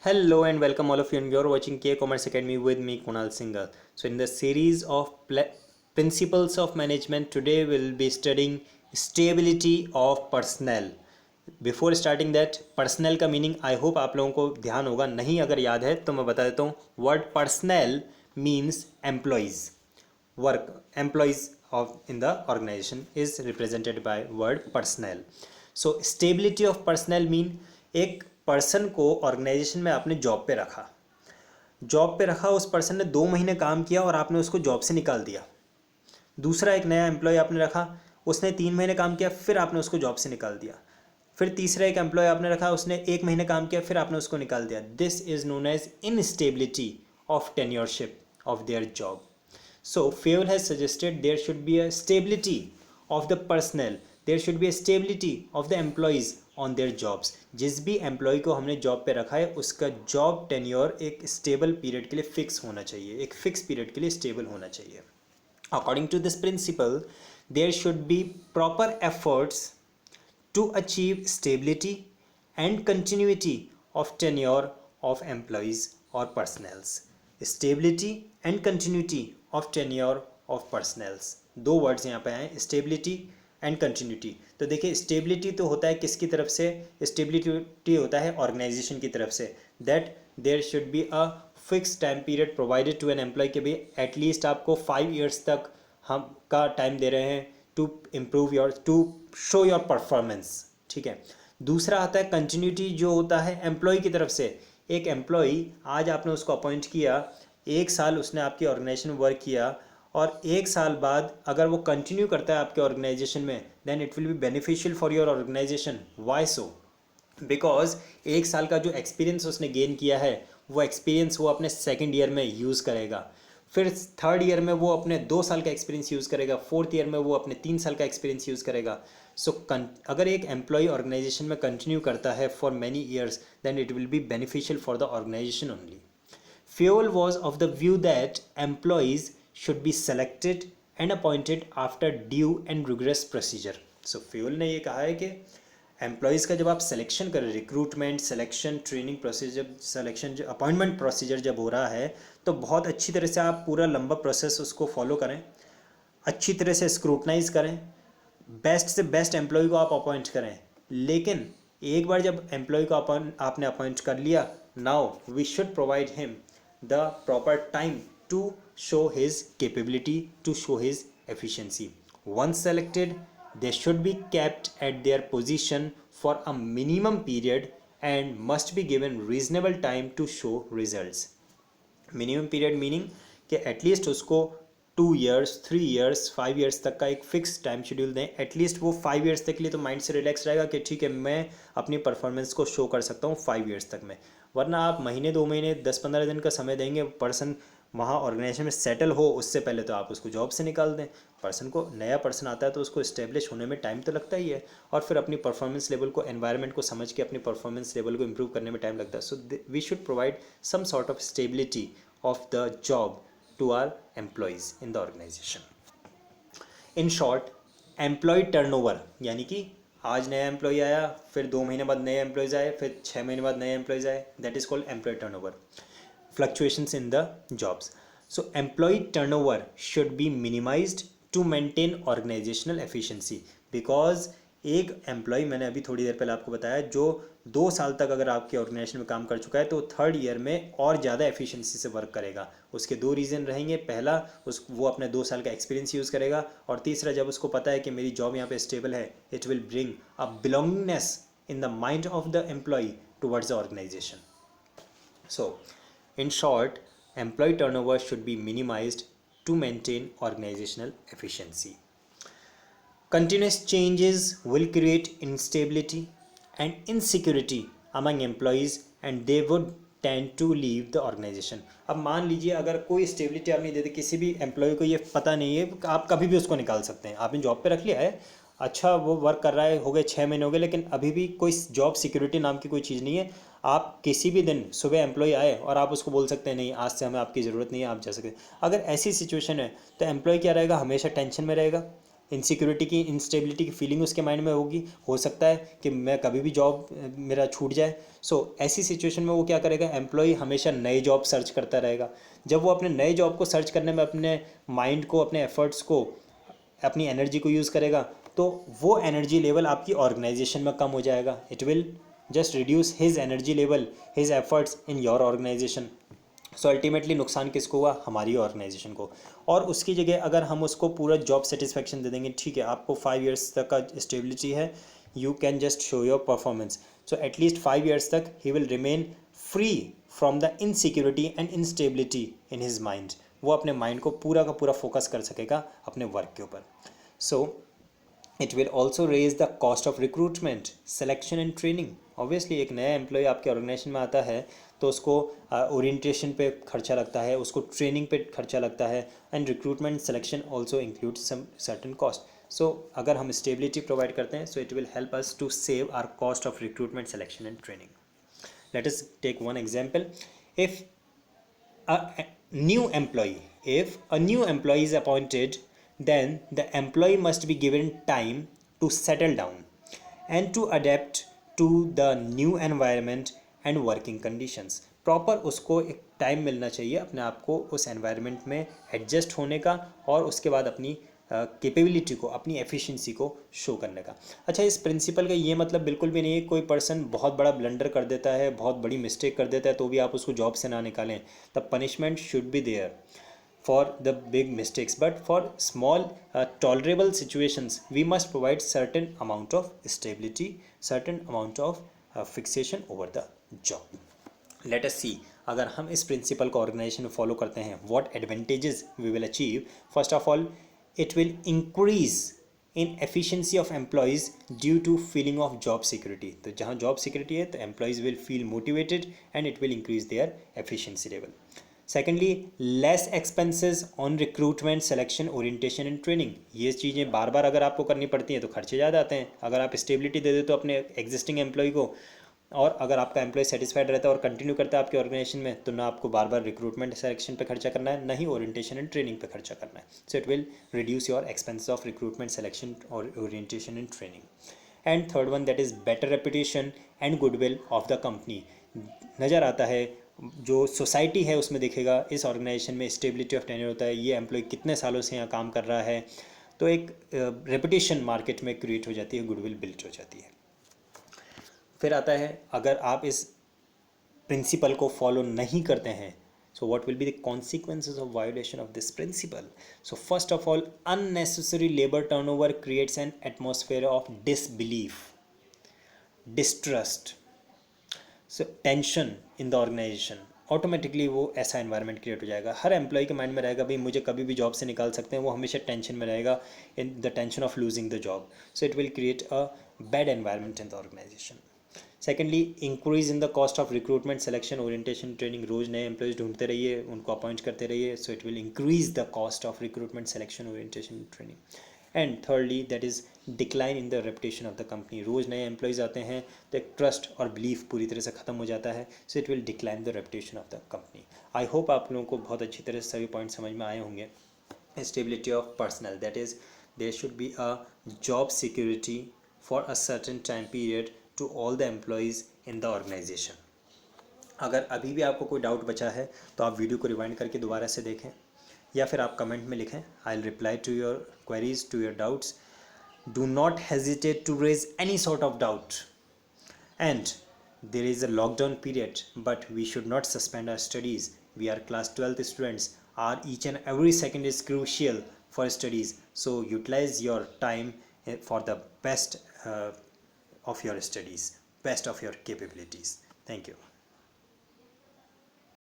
Hello and welcome all of you, and you're watching K Commerce Academy with me, Kunal Singhal. So, in the series of principles of management, today we'll be studying stability of personnel. Before starting that personal का meaning I hope आप लोगों को ध्यान होगा, नहीं अगर याद है तो मैं बता देता हूँ. Word personnel means employees. Work employees of in the organization is represented by word personnel. So stability of personnel mean एक पर्सन को ऑर्गेनाइजेशन में आपने जॉब पे रखा, उस पर्सन ने 2 महीने काम किया और आपने उसको जॉब से निकाल दिया. दूसरा एक नया एम्प्लॉय आपने रखा, उसने 3 महीने काम किया, फिर आपने उसको जॉब से निकाल दिया. फिर तीसरा एक एम्प्लॉय आपने रखा, उसने 1 महीने काम किया, फिर आपने उसको निकाल दिया. This is known as instability of tenureship of their job. So Fayol has suggested there should be a stability of the personnel, there should be a stability of the employees on their jobs. जिस भी employ को हमने job पे रखा है उसका job tenure एक stable period के लिए फिक्स होना चाहिए, एक फिक्स पीरियड के लिए स्टेबल होना चाहिए. According to this principle, there should be proper efforts to achieve stability and continuity of tenure of employees or personnels. Stability and continuity of tenure of personnels, दो words यहाँ पे आए, stability and continuity. तो देखिए stability तो होता है किसकी तरफ से, स्टेबिलिटी होता है ऑर्गेनाइजेशन की तरफ से. That there should be a fix time period provided to an employee के भी एटलीस्ट आपको 5 years तक हम का टाइम दे रहे हैं to improve your, to show your performance. ठीक है. दूसरा आता है कंटिन्यूटी, जो होता है एम्प्लॉय की तरफ से. एक एम्प्लॉय आज आपने उसको अपॉइंट किया, 1 साल उसने आपकी ऑर्गेनाइजेशन में वर्क किया, और 1 साल बाद अगर वो कंटिन्यू करता है आपके ऑर्गेनाइजेशन में, then it will be beneficial for your organization. Why so? Because 1 साल का जो एक्सपीरियंस उसने गेन किया है वो एक्सपीरियंस वो अपने सेकेंड ईयर में यूज़ करेगा, फिर थर्ड ईयर में वो अपने 2 साल का एक्सपीरियंस यूज़ करेगा, फोर्थ ईयर में वो अपने 3 साल का एक्सपीरियंस यूज़ करेगा. सो अगर एक एम्प्लॉय ऑर्गेनाइजेशन में कंटिन्यू करता है for many years, then it will be beneficial for the organization only. Fayol was of the view that employees should be selected and appointed after due and rigorous procedure. So Fayol ने ये कहा है कि employees का जब आप selection करें, recruitment, selection, training procedure, selection, जो अपॉइंटमेंट प्रोसीजर जब हो रहा है, तो बहुत अच्छी तरह से आप पूरा लंबा प्रोसेस उसको फॉलो करें, अच्छी तरह से स्क्रूटनाइज करें, बेस्ट से बेस्ट एम्प्लॉय को आप अपॉइंट करें. लेकिन एक बार जब एम्प्लॉय को आपने अपॉइंट कर लिया, now we should provide him the proper time to show his capability, to show his efficiency. Once selected, they should be kept at their position for a minimum period and must be given reasonable time to show results. Minimum period meaning कि at least उसको 2 years, 3 years, 5 years तक का एक fix time schedule दें. At least वो 5 years तक के लिए तो माइंड से रिलैक्स रहेगा कि ठीक है मैं अपनी परफॉर्मेंस को शो कर सकता हूँ 5 years तक में. वरना आप महीने 2 महीने 10-15 दिन का समय देंगे, पर्सन वहाँ ऑर्गेनाइजेशन में सेटल हो उससे पहले तो आप उसको जॉब से निकाल दें. पर्सन को, नया पर्सन आता है तो उसको इस्टेब्लिश होने में टाइम तो लगता ही है, और फिर अपनी परफॉर्मेंस लेवल को, एनवायरनमेंट को समझ के अपनी परफॉर्मेंस लेवल को इम्प्रूव करने में टाइम लगता है. So we should provide some sort of stability of the job to our employees in the organization. In short, employee turnover यानी कि आज नया एम्प्लॉय आया, फिर 2 महीने बाद नए एम्प्लॉयज़ आए, फिर 6 महीने बाद नए एम्प्लॉयज़ आए, that is called employee turnover. Fluctuations in the jobs. So employee turnover should be minimized to maintain organizational efficiency. Because एक एम्प्लॉय, मैंने अभी थोड़ी देर पहले आपको बताया, जो 2 साल तक अगर आपके ऑर्गेनाइजेशन में काम कर चुका है तो थर्ड ईयर में और ज़्यादा एफिशिएंसी से वर्क करेगा. उसके 2 रीज़न रहेंगे. पहला, वो अपने 2 साल का एक्सपीरियंस यूज़ करेगा, और तीसरा, जब उसको पता है कि मेरी जॉब यहाँ पे स्टेबल है, it will bring a belongingness in the mind of the employee towards the organization. So in short, employee turnover should be minimized to maintain organizational efficiency. Continuous changes will create instability and insecurity among employees and they would tend to leave the organization. अब मान लीजिए अगर कोई stability आप नहीं देते, किसी भी एम्प्लॉय को ये पता नहीं है, आप कभी भी उसको निकाल सकते हैं. आपने जॉब पे रख लिया है, अच्छा वो वर्क कर रहा है, हो गए 6 महीने हो गए, लेकिन अभी भी कोई जॉब सिक्योरिटी नाम की कोई चीज़ नहीं है. आप किसी भी दिन सुबह एम्प्लॉय आए और आप उसको बोल सकते हैं नहीं आज से हमें आपकी ज़रूरत नहीं है, आप जा सकते. अगर ऐसी सिचुएशन है तो एम्प्लॉय क्या रहेगा, हमेशा टेंशन में रहेगा, इनसिक्योरिटी की, इंस्टेबिलिटी की फीलिंग उसके माइंड में होगी, हो सकता है कि मैं कभी भी जॉब मेरा छूट जाए। सो ऐसी सिचुएशन में वो क्या करेगा, एम्प्लॉय हमेशा नए जॉब सर्च करता रहेगा। जब वो अपने नए जॉब को सर्च करने में अपने माइंड को, अपने एफर्ट्स को, अपनी एनर्जी को यूज़ करेगा, तो वो एनर्जी लेवल आपकी ऑर्गेनाइजेशन में कम हो जाएगा। It will just reduce his energy level, his efforts in your organization. So ultimately नुकसान किसको हुआ, हमारी ऑर्गेनाइजेशन को। और उसकी जगह अगर हम उसको पूरा जॉब सेटिस्फेक्शन दे देंगे, ठीक है आपको 5 years तक का स्टेबिलिटी है, you can just show your performance, so at least 5 years तक he will remain free from the insecurity and instability in his mind. वो अपने माइंड को पूरा का पूरा फोकस कर सकेगा अपने वर्क के ऊपर। So it will also raise the cost of recruitment, selection and training. Obviously एक नया एम्प्लॉय आपके ऑर्गेनाइजेशन में आता है तो उसको ओरिएंटेशन पे खर्चा लगता है, उसको ट्रेनिंग पे खर्चा लगता है, and recruitment selection also include some certain cost. So अगर हम स्टेबिलिटी प्रोवाइड करते हैं, so it will help us to save our cost of recruitment, selection and training. Let us take one example. If a new employee if a new employee is appointed, then the employee must be given time to settle down and to adapt to the new environment and working conditions। Proper उसको एक time मिलना चाहिए अपने आप को उस environment में adjust होने का, और उसके बाद अपनी कैपेबिलिटी को, अपनी एफिशिएंसी को शो करने का। अच्छा, इस प्रिंसिपल का ये मतलब बिल्कुल भी नहीं है कोई पर्सन बहुत बड़ा ब्लंडर कर देता है, बहुत बड़ी मिस्टेक कर देता है तो भी आप उसको जॉब से ना निकालें। The punishment should be there for the big mistakes, but for small tolerable situations we must provide certain amount of stability, certain amount of fixation over the job। let us see, अगर हम इस principal को organization में follow करते हैं, what advantages we will achieve। first of all, it will increase in efficiency of employees due to feeling of job security। तो जहाँ job security है तो employees will feel motivated and it will increase their efficiency level। Secondly, less expenses on recruitment, selection, orientation and training. ये चीज़ें बार बार अगर आपको करनी पड़ती हैं तो खर्चे ज़्यादा आते हैं। अगर आप स्टेबिलिटी दे दे तो अपने एग्जिस्टिंग एम्प्लॉय को, और अगर आपका एम्प्लॉय सेटिस्फाइड रहता है और कंटिन्यू करता है आपके ऑर्गेनाइजेशन में, तो ना आपको बार बार रिक्रूटमेंट सिलेक्शन पे खर्चा करना है, ना ही ओरिएंटेशन एंड ट्रेनिंग पे खर्चा करना है। So it will reduce your expenses of recruitment, selection और orientation and training. And third one, that is better reputation and goodwill of the company. नज़र आता है, जो सोसाइटी है उसमें देखेगा इस ऑर्गेनाइजेशन में स्टेबिलिटी ऑफ टेन्योर होता है, ये एम्प्लॉय कितने सालों से यहाँ काम कर रहा है, तो एक रेपुटेशन मार्केट में क्रिएट हो जाती है, गुडविल बिल्ड हो जाती है। फिर आता है, अगर आप इस प्रिंसिपल को फॉलो नहीं करते हैं, so what will be the consequences of violation of this principle। so first of all, unnecessary labor turnover creates an atmosphere of disbelief, distrust, so tension in the organization. Automatically वो ऐसा environment create हो जाएगा, हर employ के mind में रहेगा भाई मुझे कभी भी जॉब से निकाल सकते हैं, वो हमेशा टेंशन में रहेगा, in the tension of losing the job. So it will create a bad environment in the organisation. Secondly, increase in the cost of recruitment, selection, orientation, training. रोज नए एम्प्लॉयज़ ढूंढते रहिए, उनको अपॉइंट करते रहिए, so it will increase the cost of recruitment, selection, orientation, training. And thirdly, that is decline in the reputation of the company. रोज़ नए employees आते हैं तो एक ट्रस्ट और बिलीफ पूरी तरह से ख़त्म हो जाता है, so it will decline the reputation of the company. I hope आप लोगों को बहुत अच्छी तरह से सभी पॉइंट समझ में आए होंगे। Stability of personnel, that is there should be a job security for a certain time period to all the employees in the organization. अगर अभी भी आपको कोई डाउट बचा है तो आप वीडियो को रिवाइंड करके दोबारा से देखें, या फिर आप कमेंट में लिखें, I will reply to your queries, to your doubts. Do not hesitate to raise any sort of doubt. And there is a lockdown period, but we should not suspend our studies. We are class 12th students. Our each and every second is crucial for studies. So utilize your time for the best of your studies, best of your capabilities. Thank you.